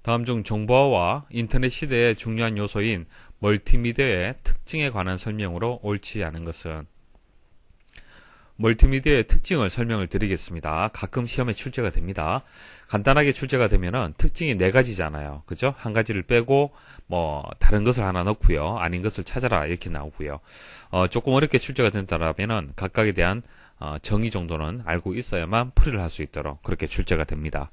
다음 중 정보화와 인터넷 시대의 중요한 요소인 멀티미디어의 특징에 관한 설명으로 옳지 않은 것은. 멀티미디어의 특징을 설명을 드리겠습니다. 가끔 시험에 출제가 됩니다. 간단하게 출제가 되면은 특징이 네 가지잖아요. 그죠? 한 가지를 빼고 다른 것을 하나 넣고요. 아닌 것을 찾아라 이렇게 나오고요. 조금 어렵게 출제가 된다라면은 각각에 대한 정의 정도는 알고 있어야만 풀이를 할 수 있도록 그렇게 출제가 됩니다.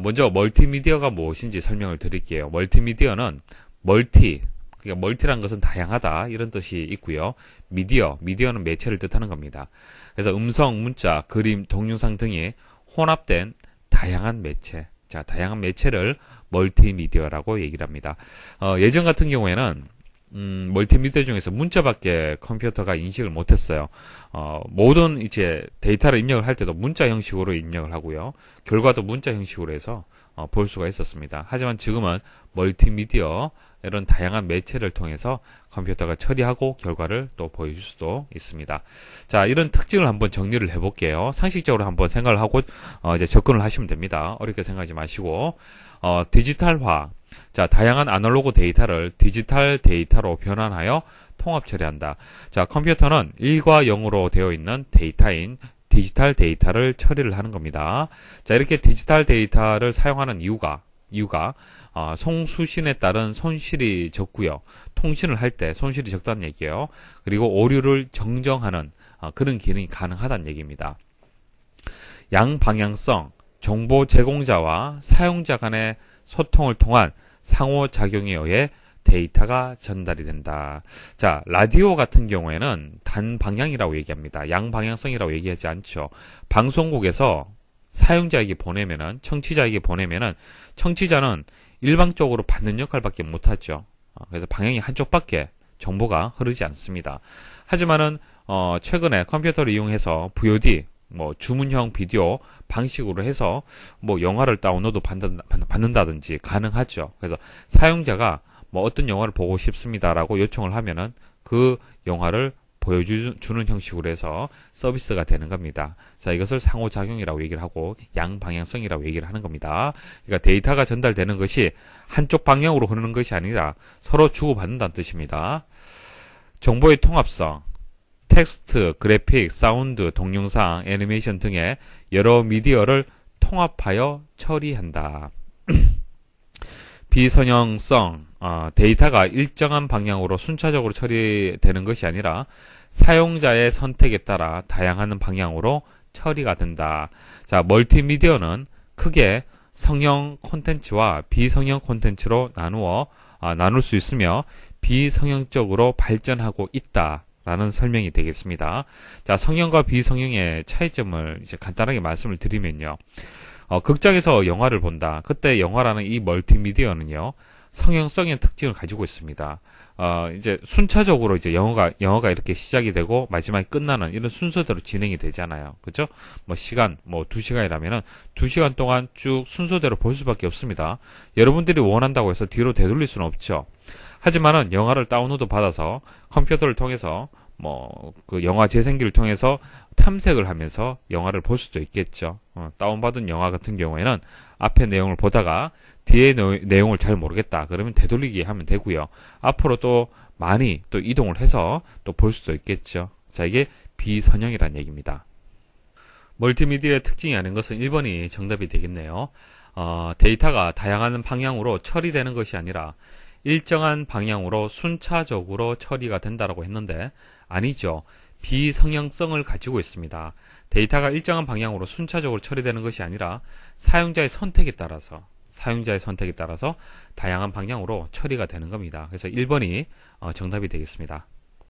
먼저 멀티미디어가 무엇인지 설명을 드릴게요. 멀티미디어는 그러니까 멀티라는 것은 다양하다 이런 뜻이 있고요. 미디어는 매체를 뜻하는 겁니다. 그래서 음성, 문자, 그림, 동영상 등이 혼합된 다양한 매체. 자, 다양한 매체를 멀티미디어라고 얘기를 합니다. 예전 같은 경우에는 멀티미디어 중에서 문자밖에 컴퓨터가 인식을 못했어요. 모든 이제 데이터를 입력을 할 때도 문자 형식으로 입력을 하고요. 결과도 문자 형식으로 해서 볼 수가 있었습니다. 하지만 지금은 멀티미디어 이런 다양한 매체를 통해서 컴퓨터가 처리하고 결과를 또 보여줄 수도 있습니다. 자, 이런 특징을 한번 정리를 해볼게요. 상식적으로 한번 생각을 하고 이제 접근을 하시면 됩니다. 어렵게 생각하지 마시고 디지털화. 자, 다양한 아날로그 데이터를 디지털 데이터로 변환하여 통합 처리한다. 자, 컴퓨터는 1과 0으로 되어 있는 데이터인 디지털 데이터를 처리를 하는 겁니다. 자, 이렇게 디지털 데이터를 사용하는 이유가 송수신에 따른 손실이 적고요. 통신을 할 때 손실이 적다는 얘기예요. 그리고 오류를 정정하는 그런 기능이 가능하다는 얘기입니다. 양방향성, 정보 제공자와 사용자 간의 소통을 통한 상호작용에 의해 데이터가 전달이 된다. 자, 라디오 같은 경우에는 단방향이라고 얘기합니다. 양방향성이라고 얘기하지 않죠. 방송국에서 사용자에게 보내면은, 청취자에게 보내면은, 청취자는 일방적으로 받는 역할밖에 못하죠. 그래서 방향이 한쪽밖에 정보가 흐르지 않습니다. 하지만은 최근에 컴퓨터를 이용해서 VOD, 주문형 비디오 방식으로 해서 영화를 다운로드 받는다든지 가능하죠. 그래서 사용자가 어떤 영화를 보고 싶습니다라고 요청을 하면은 그 영화를 보여주는 형식으로 해서 서비스가 되는 겁니다. 자, 이것을 상호작용이라고 얘기를 하고 양방향성이라고 얘기를 하는 겁니다. 그러니까 데이터가 전달되는 것이 한쪽 방향으로 흐르는 것이 아니라 서로 주고받는다는 뜻입니다. 정보의 통합성, 텍스트, 그래픽, 사운드, 동영상, 애니메이션 등의 여러 미디어를 통합하여 처리한다. 비선형성, 데이터가 일정한 방향으로 순차적으로 처리되는 것이 아니라 사용자의 선택에 따라 다양한 방향으로 처리가 된다. 자, 멀티미디어는 크게 성형 콘텐츠와 비성형 콘텐츠로 나눌 수 있으며 비성형적으로 발전하고 있다라는 설명이 되겠습니다. 자, 성형과 비성형의 차이점을 이제 간단하게 말씀을 드리면요. 극장에서 영화를 본다. 그때 영화라는 이 멀티미디어는요, 성형성의 특징을 가지고 있습니다. 이제 순차적으로 이제 영화가 이렇게 시작이 되고 마지막에 끝나는 이런 순서대로 진행이 되잖아요. 그죠? 시간, 2시간이라면은 2시간 동안 쭉 순서대로 볼 수밖에 없습니다. 여러분들이 원한다고 해서 뒤로 되돌릴 수는 없죠. 하지만은 영화를 다운로드 받아서 컴퓨터를 통해서 그 영화 재생기를 통해서 탐색을 하면서 영화를 볼 수도 있겠죠. 다운받은 영화 같은 경우에는 앞에 내용을 보다가 뒤에 내용을 잘 모르겠다. 그러면 되돌리기 하면 되고요. 앞으로 또 많이 또 이동을 해서 또 볼 수도 있겠죠. 자, 이게 비선형이라는 얘기입니다. 멀티미디어의 특징이 아닌 것은 1번이 정답이 되겠네요. 데이터가 다양한 방향으로 처리되는 것이 아니라 일정한 방향으로 순차적으로 처리가 된다라고 했는데 아니죠. 비성형성을 가지고 있습니다. 데이터가 일정한 방향으로 순차적으로 처리되는 것이 아니라 사용자의 선택에 따라서 다양한 방향으로 처리가 되는 겁니다. 그래서 1번이 정답이 되겠습니다.